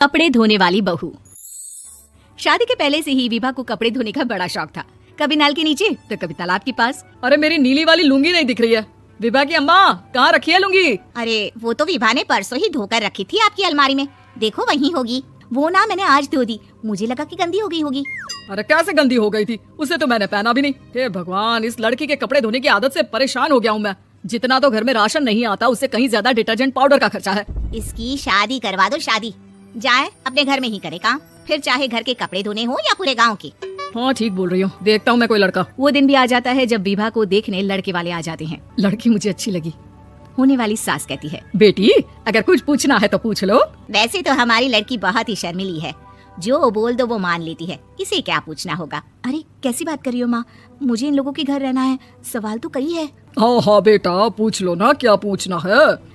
कपड़े धोने वाली बहू। शादी के पहले से ही विभा को कपड़े धोने का बड़ा शौक था। कभी नल के नीचे तो कभी तालाब के पास। अरे मेरी नीली वाली लुंगी नहीं दिख रही है। विभा की अम्मा कहाँ रखी है लुंगी? अरे वो तो विभा ने परसों ही धोकर रखी थी आपकी अलमारी में, देखो वहीं होगी। वो ना मैंने आज धो दी, मुझे लगा कि गंदी हो गई होगी। अरे कैसे गंदी हो गई थी? उसे तो मैंने पहना भी नहीं। हे भगवान, इस लड़की के कपड़े धोने की आदत से परेशान हो गया हूँ मैं। जितना तो घर में राशन नहीं आता उससे कहीं ज्यादा डिटर्जेंट पाउडर का खर्चा है। इसकी शादी करवा दो, शादी जाए अपने घर में ही करे काम, फिर चाहे घर के कपड़े धोने हो या पूरे गांव के। हाँ ठीक बोल रही हूँ, देखता हूँ मैं कोई लड़का। वो दिन भी आ जाता है जब विभा को देखने लड़के वाले आ जाते हैं। लड़की मुझे अच्छी लगी। होने वाली सास कहती है, बेटी अगर कुछ पूछना है तो पूछ लो। वैसे तो हमारी लड़की बहुत ही शर्मीली है, जो बोल दो वो मान लेती है, इसे क्या पूछना होगा। अरे कैसी बात कर रही हो माँ, मुझे इन लोगों के घर रहना है, सवाल तो कई है। हाँ हाँ बेटा पूछ लो ना, क्या पूछना है।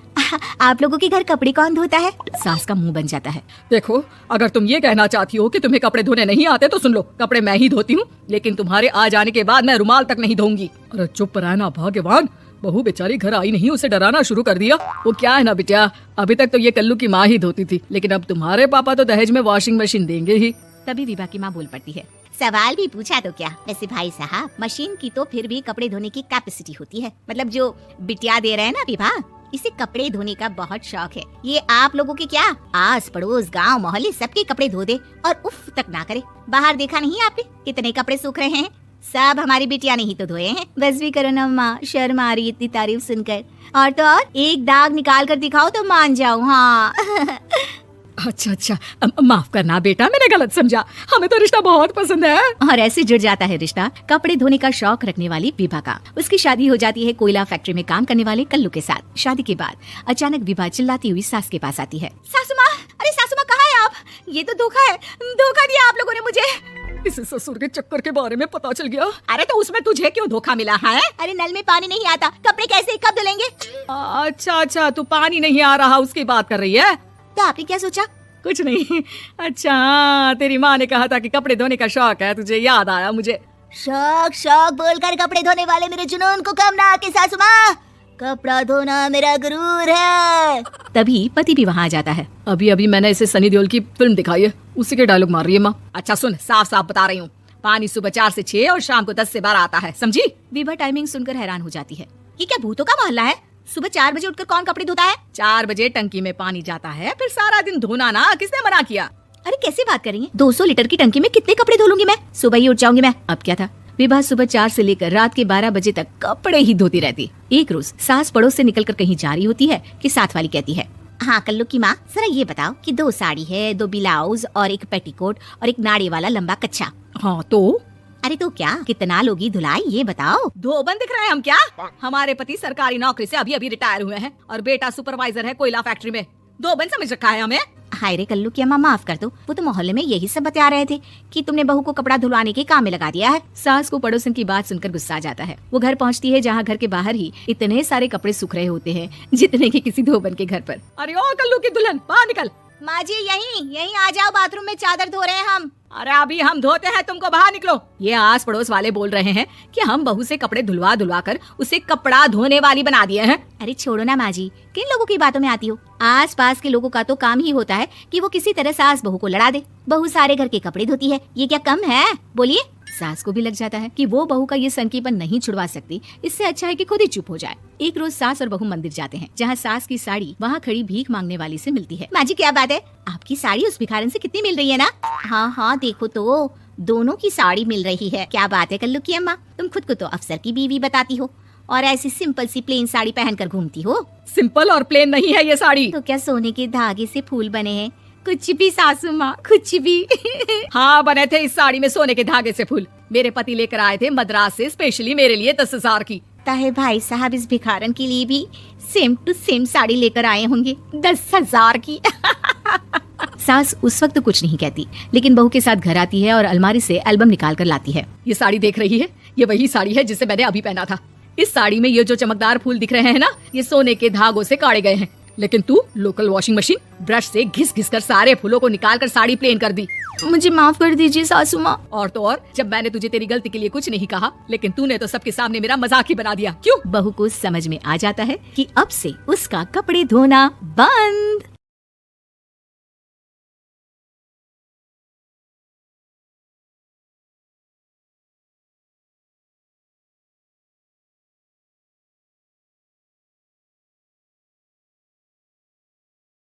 आप लोगों के घर कपड़े कौन धोता है? सास का मुंह बन जाता है। देखो अगर तुम ये कहना चाहती हो कि तुम्हें कपड़े धोने नहीं आते तो सुन लो, कपड़े मैं ही धोती हूँ, लेकिन तुम्हारे आ जाने के बाद मैं रुमाल तक नहीं धोऊंगी। अरे चुप रहना भगवान, बहू बेचारी घर आई नहीं, उसे डराना शुरू कर दिया। वो क्या है ना बिटिया, अभी तक तो ये कल्लू की माँ ही धोती थी, लेकिन अब तुम्हारे पापा तो दहेज में वॉशिंग मशीन देंगे ही। तभी विभा की माँ बोल पड़ती है, सवाल भी पूछा तो क्या। वैसे भाई साहब, मशीन की तो फिर भी कपड़े धोने की कैपेसिटी होती है, मतलब जो बिटिया दे रहे हैं ना विभा, इसे कपड़े धोने का बहुत शौक है। ये आप लोगों के क्या आस पड़ोस गांव मोहल्ले सबके कपड़े धो दे और उफ तक ना करे। बाहर देखा नहीं आपने कितने कपड़े सूख रहे हैं? सब हमारी बिटिया ने ही तो धोए हैं। बस भी करो ना माँ, शर्म आ रही इतनी तारीफ सुनकर। और तो और एक दाग निकाल कर दिखाओ तो मान जाऊँ। हाँ अच्छा माफ करना बेटा, मैंने गलत समझा, हमें तो रिश्ता बहुत पसंद है। और ऐसे जुड़ जाता है रिश्ता कपड़े धोने का शौक रखने वाली विभा का। उसकी शादी हो जाती है कोयला फैक्ट्री में काम करने वाले कल्लू के साथ। शादी के बाद अचानक विभा चिल्लाती हुई सास के पास आती है। सासू माँ, अरे सासू माँ कहाँ है आप? ये तो धोखा है, धोखा दिया आप लोगों ने मुझे। इस ससुर के चक्कर के बारे में पता चल गया। अरे तो उसमें तुझे क्यों धोखा मिला है? अरे नल में पानी नहीं आता, कपड़े कैसे कब धुलेंगे? अच्छा तू पानी नहीं आ रहा उसकी बात कर रही है? तो आपने क्या सोचा? कुछ नहीं। अच्छा तेरी माँ ने कहा था कि कपड़े धोने का शौक है, तुझे याद आया मुझे। शौक बोलकर कपड़े धोने वाले मेरे जुनून को कम ना आके सासू माँ, कपड़ा धोना मेरा गुरूर है। तभी पति भी वहाँ आ जाता है। अभी मैंने इसे सनी देओल की फिल्म दिखाई है, उसी के डायलॉग मार रही है माँ। अच्छा सुन, साफ साफ बता रही हूँ, पानी सुबह 4 से 6 और शाम को 10 से 12 आता है, समझी? विभा टाइमिंग सुनकर हैरान हो जाती है। ये क्या भूतों का मोहल्ला है? सुबह 4 बजे उठकर कौन कपड़े धोता है? 4 बजे टंकी में पानी जाता है, फिर सारा दिन धोना ना, किसने मना किया? अरे कैसे बात कर रही है? 200 लीटर की टंकी में कितने कपड़े धो लूंगी मैं? सुबह ही उठ जाऊंगी मैं। अब क्या था, विभा सुबह 4 से लेकर रात के 12 बजे तक कपड़े ही धोती रहती। एक रोज सास पड़ोस से निकलकर कहीं जा रही होती है कि साथ वाली कहती है, हाँ कल्लू की माँ, जरा ये बताओ कि 2 साड़ी है, 2 ब्लाउज और एक पेटीकोट और एक नाड़ी वाला लंबा कच्छा। हाँ तो? अरे तो क्या, कितना लोगी धुलाई ये बताओ। धोबन दिख रहे हैं हम क्या? हमारे पति सरकारी नौकरी से अभी रिटायर हुए हैं और बेटा सुपरवाइजर है कोयला फैक्ट्री में। धोबन समझ रखा है हमें? हाय रे कल्लू की अम्मा, माफ कर दो, वो तो मोहल्ले में यही सब बता रहे थे कि तुमने बहू को कपड़ा धुलवाने के काम में लगा दिया है। सास को पड़ोसन की बात सुनकर गुस्सा आ जाता है। वो घर पहुंचती है जहां घर के बाहर ही इतने सारे कपड़े सूख रहे होते हैं जितने कि किसी धोबन के घर पर। अरे ओ कल्लू की दुल्हन, बाहर निकल। माँ जी यहीं आ जाओ, बाथरूम में चादर धो रहे हैं हम। अरे अभी हम धोते हैं, तुमको बाहर निकलो। ये आस पड़ोस वाले बोल रहे हैं कि हम बहू से कपड़े धुलवा कर उसे कपड़ा धोने वाली बना दिए हैं। अरे छोड़ो ना माँ जी, किन लोगों की बातों में आती हो? आस पास के लोगों का तो काम ही होता है कि वो किसी तरह सास बहू को लड़ा दे। बहू सारे घर के कपड़े धोती है, ये क्या कम है? बोलिए। सास को भी लग जाता है कि वो बहू का ये सनकीपन नहीं छुड़वा सकती, इससे अच्छा है कि खुद ही चुप हो जाए। एक रोज सास और बहू मंदिर जाते हैं जहाँ सास की साड़ी वहाँ खड़ी भीख मांगने वाली से मिलती है। माँ जी क्या बात है, आपकी साड़ी उस भिखारन से कितनी मिल रही है ना? हाँ देखो तो दोनों की साड़ी मिल रही है। क्या बात है कल्लू की अम्मा, तुम खुद को तो अफसर की बीवी बताती हो और ऐसी सिंपल सी प्लेन साड़ी पहनकर घूमती हो। सिंपल और प्लेन नहीं है ये साड़ी। तो क्या सोने के धागे से फूल बने हैं? कुछ भी सासू माँ, कुछ भी। हाँ बने थे इस साड़ी में सोने के धागे से फूल। मेरे पति लेकर आए थे मद्रास से स्पेशली मेरे लिए 10,000 की। ताहे भाई साहब इस भिखारन के लिए भी सेम टू सेम साड़ी लेकर आए होंगे 10,000 की। सास उस वक्त कुछ नहीं कहती, लेकिन बहू के साथ घर आती है और अलमारी से एल्बम निकाल कर लाती है। ये साड़ी देख रही है, ये वही साड़ी है जिसे मैंने अभी पहना था। इस साड़ी में ये जो चमकदार फूल दिख रहे हैं ना, ये सोने के धागों से काटे गए हैं, लेकिन तू लोकल वॉशिंग मशीन ब्रश से घिस कर सारे फूलों को निकाल कर साड़ी प्लेन कर दी। मुझे माफ कर दीजिए सासू माँ। और तो और, जब मैंने तुझे तेरी गलती के लिए कुछ नहीं कहा, लेकिन तूने तो सबके सामने मेरा मजाक ही बना दिया। क्यों? बहू को समझ में आ जाता है कि अब से उसका कपड़े धोना बंद।